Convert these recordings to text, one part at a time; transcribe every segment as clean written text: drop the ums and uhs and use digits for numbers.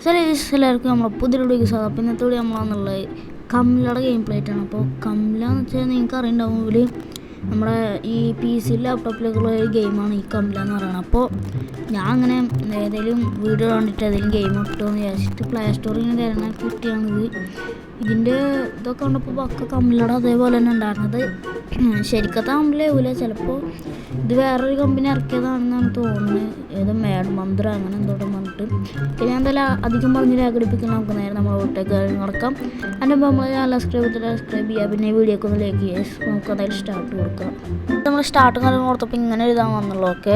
എല്ലാവർക്കും നമ്മളെ പുതിയൊരു വീഡിയോക്ക് സ്വാഗതം. അപ്പോൾ ഇന്നത്തെ വീഡിയോ നമ്മളാണെന്നുള്ളത് കംലയുടെ ഗെയിം പ്ലേറ്റാണ്. അപ്പോൾ കംല എന്ന് വെച്ചാൽ നിങ്ങൾക്ക് അറിയുണ്ടാവും, ഇവര് നമ്മുടെ ഈ PC ലാപ്ടോപ്പിലേക്കുള്ള ഒരു ഗെയിമാണ് ഈ കംല എന്ന് പറയുന്നത്. അപ്പോൾ ഞാൻ അങ്ങനെ ഏതെങ്കിലും വീഡിയോ കണ്ടിട്ട് ഏതെങ്കിലും ഗെയിം ഇട്ടോ എന്ന് വിചാരിച്ചിട്ട് പ്ലേ സ്റ്റോറിൽ നിന്ന് തരുന്ന കിട്ടിയാണിത്. ഇതിൻ്റെ ഇതൊക്കെ കണ്ടപ്പോൾ പക്ക കംലയുടെ അതേപോലെ തന്നെ ഉണ്ടായിരുന്നത്. ശരിക്കത്തെ കംലയാവില്ല, ചിലപ്പോൾ ഇത് വേറൊരു കമ്പനി ഇറക്കിയതാണെന്നാണ് തോന്നുന്നത്. ഏതോ മേഡ് മന്ത്ര അങ്ങനെ എന്തോട്ടും പറഞ്ഞിട്ട്. ഞാൻ എന്തായാലും അധികം പറഞ്ഞ് രേഖടിപ്പിക്കുന്ന നമുക്ക് നേരെ നമ്മൾ വീട്ടിലേക്ക് നടക്കാം. അതിൻ്റെ മുമ്പ് നമ്മൾ സബ്സ്ക്രൈബ് ചെയ്യുക, പിന്നെ വീഡിയോക്ക് ഒന്ന് ലൈക്ക് ചെയ്യുക. നമുക്ക് എന്തായാലും സ്റ്റാർട്ട് കൊടുക്കാം. നമ്മൾ സ്റ്റാർട്ടും കാര്യം കൊടുത്തപ്പോൾ ഇങ്ങനെ എഴുതാൻ വന്നുള്ളൂ. ഓക്കെ,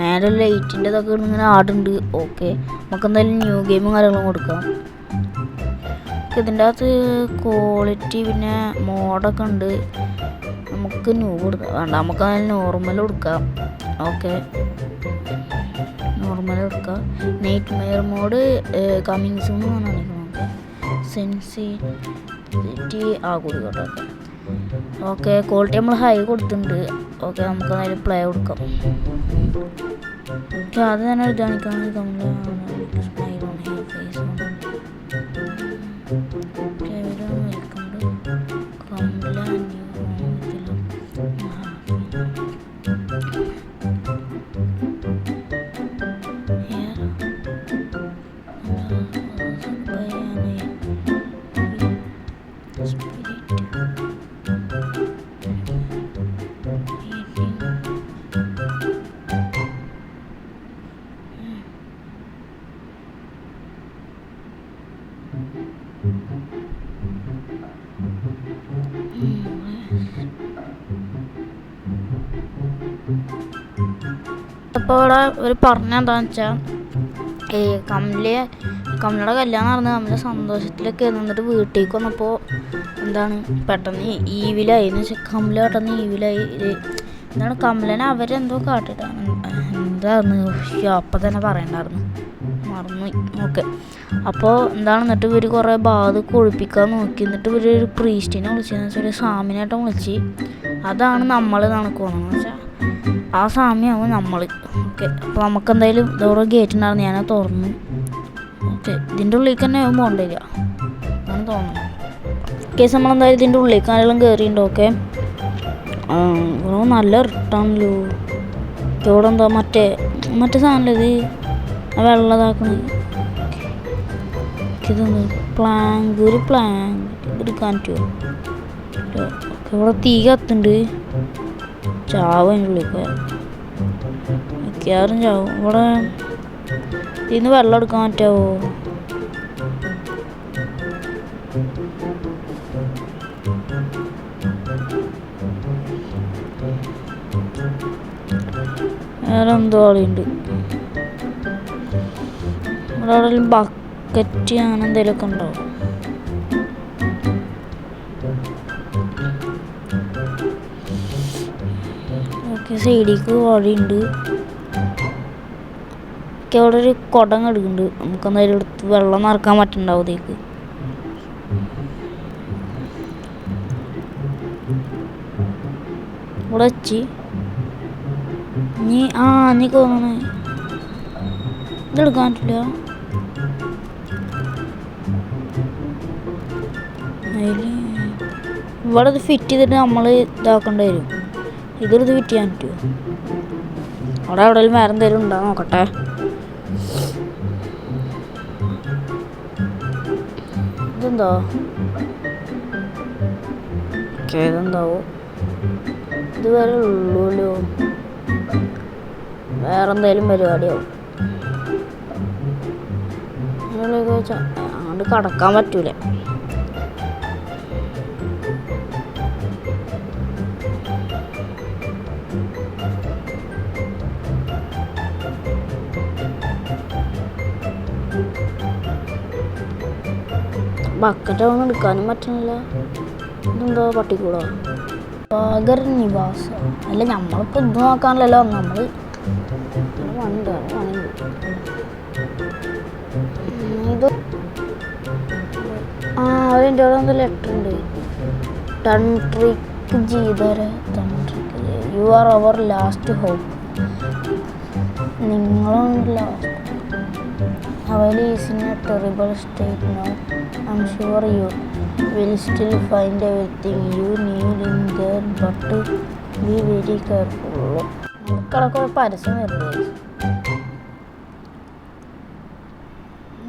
മേലെ ലൈറ്റിൻ്റെ ഇതൊക്കെ ഇങ്ങനെ ആടുണ്ട്. ഓക്കെ, നമുക്ക് എന്തായാലും ന്യൂ ഗെയിമും കാര്യങ്ങളും കൊടുക്കാം. ഇതിൻ്റെ അകത്ത് ക്വാളിറ്റി പിന്നെ മോഡൊക്കെ ഉണ്ട്. നമുക്ക് ന്യൂ കൊടുക്കാം, വേണ്ട നമുക്ക് അതിന് നോർമൽ കൊടുക്കാം. ഓക്കെ, നോർമൽ കൊടുക്കാം. Nightmare mode coming soon എന്നാണ് നമുക്ക് സെൻസിറ്റിവിറ്റി കൊടുക്കട്ടെ. ഓക്കെ, ക്വാളിറ്റി നമ്മൾ ഹൈ കൊടുത്തിട്ടുണ്ട്. ഓക്കെ, നമുക്ക് അതിൽ പ്ലേ കൊടുക്കാം. ഓക്കെ, അത് തന്നെ ഇതാണിക്കാണ് അപ്പോൾ ഇവിടെ ഒരു പറഞ്ഞ എന്താണെന്ന് വെച്ചാൽ ഈ കമലയുടെ കല്യാണം നടന്ന് കമല സന്തോഷത്തിലൊക്കെ നിന്നിട്ട് വീട്ടിലേക്ക് വന്നപ്പോൾ എന്താണ് പെട്ടെന്ന് ഈവിലായി എന്ന് വെച്ചാൽ കമല പെട്ടെന്ന് ഈവിലായി. എന്താണ് കമലനെ അവരെന്തോ കാട്ടിട്ടാണ് എന്തായിരുന്നു അപ്പം തന്നെ പറയണ്ടായിരുന്നു, മറന്നു. ഓക്കെ, അപ്പോൾ എന്താണ് എന്നിട്ട് ഇവർ കുറേ ബാധ കൊഴിപ്പിക്കാൻ നോക്കി. എന്നിട്ട് ഇവർ ഒരു പ്രീസ്റ്റിനെ വിളിച്ചതെന്ന് വെച്ചാൽ ഒരു സ്വാമിനായിട്ട് വിളിച്ച്. അതാണ് നമ്മൾ നടക്കണമെന്ന് വെച്ചാൽ ആ സ്വാമിയാവും നമ്മൾ. ഓക്കെ, അപ്പോൾ നമുക്ക് എന്തായാലും ഇതോടെ ഗേറ്റ് ഉണ്ടായിരുന്നു, ഞാനത് തുറന്നു. ഓക്കെ, ഇതിൻ്റെ ഉള്ളിലേക്ക് തന്നെ പോകേണ്ടി വരിക അങ്ങനെ തോന്നുന്നു. കേസ് നമ്മളെന്തായാലും ഇതിൻ്റെ ഉള്ളിലേക്ക് ആരെങ്കിലും കയറിയിട്ടുണ്ട്. ഓക്കെ, നല്ല ഇട്ടാണല്ലോ. ഇവിടെ എന്താ മറ്റേ സാധനമല്ലേ ഇത്, വെള്ളതാക്കണത്. ഇതെന്താ ഒരു പ്ലാങ്ക് എടുക്കാൻ പറ്റുമോ? ഇവിടെ തീ കത്തുണ്ട്, ചാവും അതിൻ്റെ ഉള്ളിലേക്ക് മിക്കവാറും ചാവും. ഇവിടെ ഇതിന്ന് വെള്ളം എടുക്കാൻ പറ്റാവോ? വേറെ എന്തോ കളിയുണ്ട് ഇവിടെ. അവിടെ ബക്കറ്റ് അങ്ങനെ എന്തെങ്കിലുമൊക്കെ ഉണ്ടാവും. ഓക്കെ, സൈഡിലേക്ക് വഴിയുണ്ട്. ഒക്കെ അവിടെ ഒരു കുടം എടുക്കുന്നുണ്ട്, നമുക്കെന്തായാലും എടുത്ത് വെള്ളം നിറക്കാൻ പറ്റുന്നുണ്ടാവും ഇതിലേക്ക്. ഇവിടെ വെച്ച് നീ തോന്നണേ ഇതെടുക്കാൻ പറ്റില്ല. ഇവിടെ ഇത് ഫിറ്റ് ചെയ്തിട്ട് നമ്മൾ ഇതാക്കേണ്ടി വരും. ഇതെടുത്ത് ഫിറ്റ് ചെയ്യാൻ പറ്റുമോ? അവിടെ എവിടെയെങ്കിലും വേറെ എന്തെങ്കിലും ഉണ്ടാകും നോക്കട്ടെ. ഇതെന്തോ ഇതെന്താവോ? ഇത് വരെ ഉള്ളൂല്ലോ, വേറെ എന്തെങ്കിലും പരിപാടിയാവും. അങ്ങോട്ട് കടക്കാൻ പറ്റൂല. ബക്കറ്റൊന്നും എടുക്കാനും പറ്റുന്നില്ല. ഇതെന്തോ പട്ടിക്കൂടോ? സാഗർ നിവാസം അല്ല, നമ്മളിപ്പോൾ ഇത് നോക്കാനല്ലോ നമ്മൾ പണ്ട് ഇത്. അതിൻ്റെ അവിടെ എന്തോ ലെറ്റർ ഉണ്ട്. തൺട്രിക്ക് ജീതര you are our last hope. നിങ്ങളുണ്ടല്ലോ Haveli is in a terrible state now. I'm sure you will still find everything you need in there, but be very careful. നമുക്കടക്കം ഒരു പരസ്യം വരുന്നത്.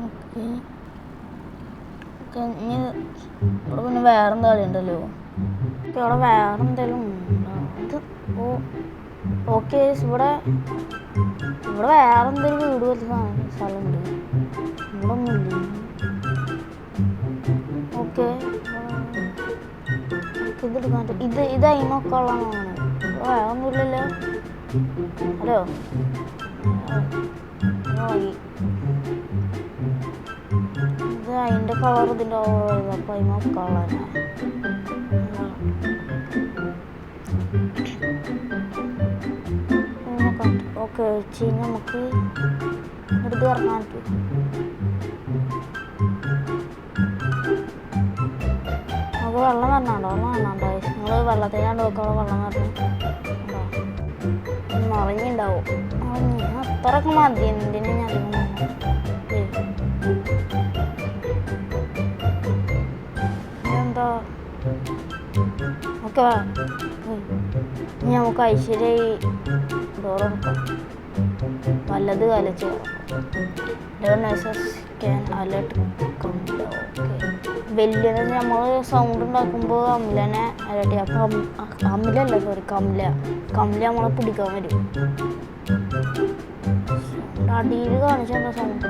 ഓക്കെ ഓക്കെ ഇനി ഇവിടെ പിന്നെ വേറെ എന്താ കളി ഉണ്ടല്ലോ. ഇവിടെ വേറെ എന്തെങ്കിലും ഉണ്ടോ? ഇത് ഓക്കെ ഇവിടെ വേറെ എന്തെങ്കിലും വീട് പോലത്തെ സ്ഥലമുണ്ട്. ഇവിടെ ഒന്നുമില്ല. ഓക്കെ ഇതെടുക്കാൻ ഇത് അതിനൊക്കെ ഉള്ളതാണ്. ഇവിടെ വേറെ ഒന്നുമില്ലല്ലോ. ഹലോ ഇത് അതിൻ്റെ കളർ ഇതിൻ്റെ അപ്പോൾ അതിനൊക്കെ ഉള്ളതാണ്. ഓക്കെ വെച്ച് കഴിഞ്ഞാൽ നമുക്ക് എടുത്ത് ഇറങ്ങാൻ പറ്റും. നമുക്ക് വെള്ളം വരണുണ്ടോ? നിങ്ങൾ വെള്ളത്തിനാണ്ട് വെക്കാനുള്ള വെള്ളം നിറഞ്ഞിണ്ടാവും. അത്രയൊക്കെ മതി. എന്തിനും ഞാൻ എന്താ ഓക്കെ ഇനി നമുക്ക് ഐശ്വര്യ ഡോർ തുറക്കാം. വല്ലത് കലച്ച് വലിയ നമ്മൾ സൗണ്ട് ഉണ്ടാക്കുമ്പോൾ അമ്മിലനെ അലട്ടി. അപ്പം അമ്മിലല്ല സോറി കമല നമ്മളെ പിടിക്കാൻ വരും. അടിയിൽ കാണിച്ച എന്താ സൗണ്ട്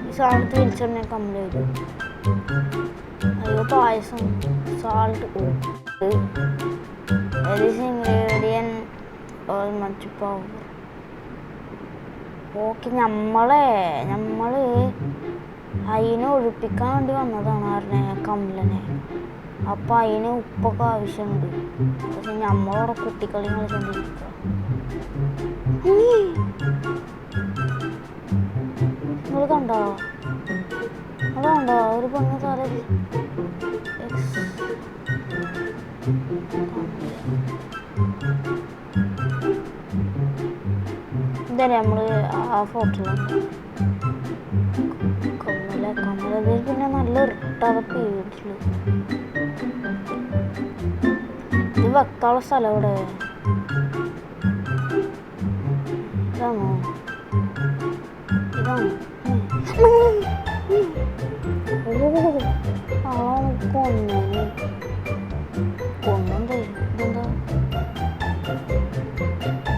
ഈ സാധനത്ത് വലിച്ചെണ്ണ കമല വരും. അയ്യോ പായസം salt ingredient or much power. Okay നമ്മൾ അതിനെ ഒഴിപ്പിക്കാൻ വേണ്ടി വന്നതാണ് പറഞ്ഞത് കമലനെ. അപ്പം അതിന് ഉപ്പൊക്കെ ആവശ്യമുണ്ട്. പക്ഷെ നമ്മളവിടെ കുട്ടിക്കളി കളിച്ചോണ്ടിരിക്കുക. നിങ്ങൾ കണ്ടോ ഒരു പെണ്ണ് തല എന്താ നമ്മൾ ആ ഫോട്ടോയിലുണ്ട് കമലതിൽ പിന്നെ നല്ല ഇട്ടാതെ പേടിച്ചുള്ളൂ. ഇത് വെക്കാനുള്ള സ്ഥലം ഇവിടെ ഇതാണോ?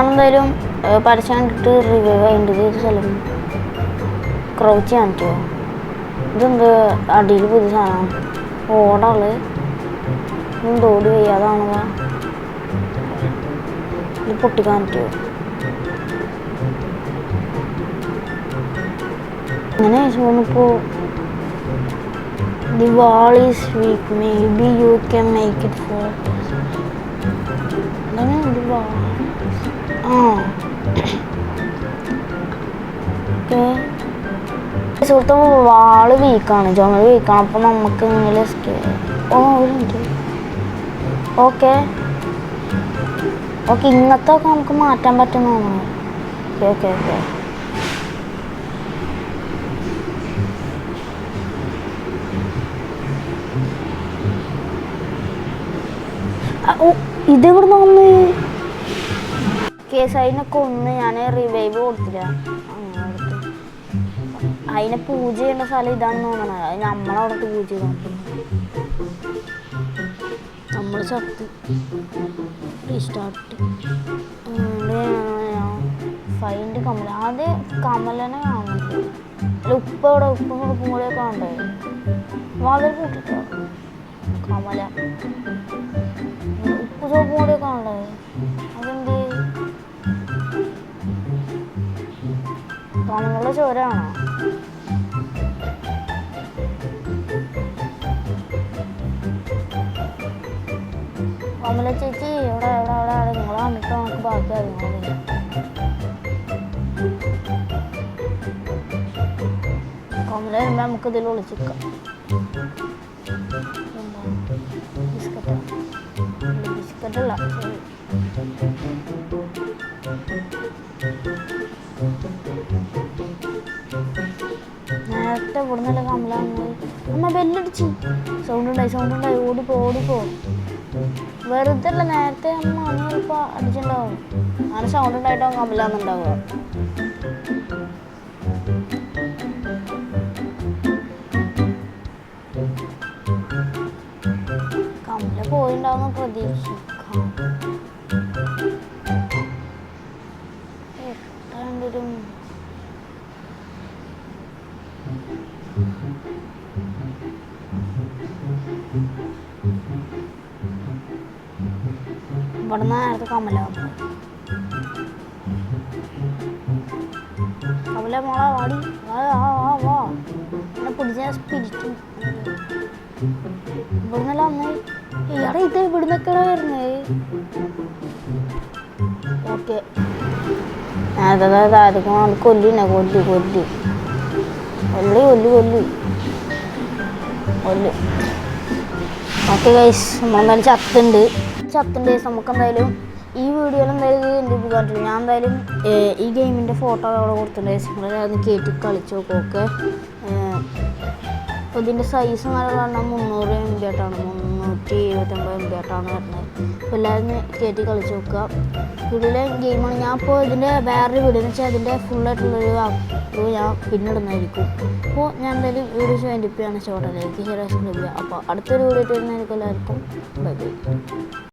എന്തായാലും പരസ്യം കണ്ടിട്ട് റിവ്യൂ അതിൻ്റെ ഇത് സ്ഥലം ക്രൗച്ച് ചെയ്യാൻ പറ്റുമോ? ഇതെന്ത് അടിയിൽ പുതിയ സാധനം ഓടാള് ഓടി വയ്യാതാണതാ. ഇത് പൊട്ടിക്കാൻ പറ്റുമോ? അങ്ങനെ തോന്നിപ്പോൾ the wall is weak, maybe you can make it fall. The wall. Okay സുഹൃത്ത് വാള് വീക്കാണ്, ചുമര് വീക്കാണ്. അപ്പം നമുക്ക് ഇങ്ങനെ ഓക്കെ ഇങ്ങനത്തെ ഒക്കെ നമുക്ക് മാറ്റാൻ പറ്റുന്നതാണ്. ഓക്കെ ഇതെവിടെ നിന്ന് കേസ് അതിനൊക്കെ ഒന്ന് ഞാൻ റിവൈവ് കൊടുത്തില്ല. അതിനെ പൂജ ചെയ്യേണ്ട സ്ഥലം ഇതാണെന്ന് തോന്നണത്. അത് നമ്മളവിടത്ത് പൂജ ചെയ്താൽ നമ്മൾ ചത്ത് റീസ്റ്റാർട്ട് ഫൈൻഡ് കമല. അത് കമലനെ കാണുന്നുണ്ട്. അല്ല ഉപ്പ് അവിടെ ഉപ്പും ഉപ്പും കൂടെ കാണണ്ടേ? വളരെ കൂട്ടിട്ടോ കമല ഉപ്പ് സോപ്പും കൂടെ കാണണ്ടേ? അതെന്ത് കമലയുടെ ചോരാണോ? കമല ചേച്ചി ഇവിടെ നിങ്ങൾ വന്നിട്ട് നമുക്ക് ബാക്കി അറിയാം. കമല വരുമ്പോൾ നമുക്ക് ഇതിൽ ഒളിച്ചിരിക്കാം. ബിസ്ക്കറ്റല്ല നേരത്തെ ഇവിടെ നിന്നല്ല കമലാന്ന് അമ്മ ബെല്ലടിച്ച് സൗണ്ട് ഉണ്ടായി ഓടിപ്പോ വെറുതെ അല്ല നേരത്തെ അമ്മ അന്ന് ചിലപ്പോൾ അടിച്ചിട്ടുണ്ടാവും അങ്ങനെ സൗണ്ട് ഉണ്ടായിട്ടാവും കമലാന്നുണ്ടാവുക. കമല പോയിണ്ടാവുന്ന പ്രതീക്ഷിക്കാം. എത്താണ്ടൊരു ഇവിടെ നേരത്തെ കമല മോളെ വാടി വാ എന്നെ പിടിച്ച സ്പിരിറ്റും ഇവിടുന്നല്ല അന്ന് ഇയാടെ ഇത് ഇവിടുന്നൊക്കെയാണ് വരുന്നത്. ഓക്കെ അതായത് കൊല്ലിനെ കൊല്ലു ഓക്കെ ഗൈസ് നമ്മളെന്തായാലും ചത്തുണ്ട് നമുക്ക് എന്തായാലും ഈ വീഡിയോയിൽ എന്തായാലും എൻ്റെ ഉപകാരമില്ല. ഞാൻ എന്തായാലും ഈ ഗെയിമിൻ്റെ ഫോട്ടോ അവിടെ കൊടുത്തിട്ടുണ്ട്. നിങ്ങളൊന്ന് കയറ്റി കളിച്ച് നോക്കും. ഓക്കെ അപ്പോൾ ഇതിൻ്റെ സൈസ് നല്ല പറഞ്ഞാൽ 300 MB ആയിട്ടാണ് 379 MB ആയിട്ടാണ് വരുന്നത്. അപ്പോൾ എല്ലാവരും കയറ്റി കളിച്ച് നോക്കുക. ഇതിലെ ഗെയിമാണ്. ഞാൻ ഇപ്പോൾ ഇതിൻ്റെ വേറൊരു വീഡിയോ എന്ന് വെച്ചാൽ അതിൻ്റെ ഫുള്ളായിട്ടുള്ളൊരു ഞാൻ പിന്നിടുന്നതായിരിക്കും. അപ്പോൾ ഞാൻ എന്തായാലും വീഡിയോസ് വേണ്ടിയിട്ടാണ് ഷോർട്ടിലേക്ക് അപ്പോൾ അടുത്തൊരു വീഡിയോ വരുന്നതായിരിക്കും. എല്ലാവർക്കും ബൈ.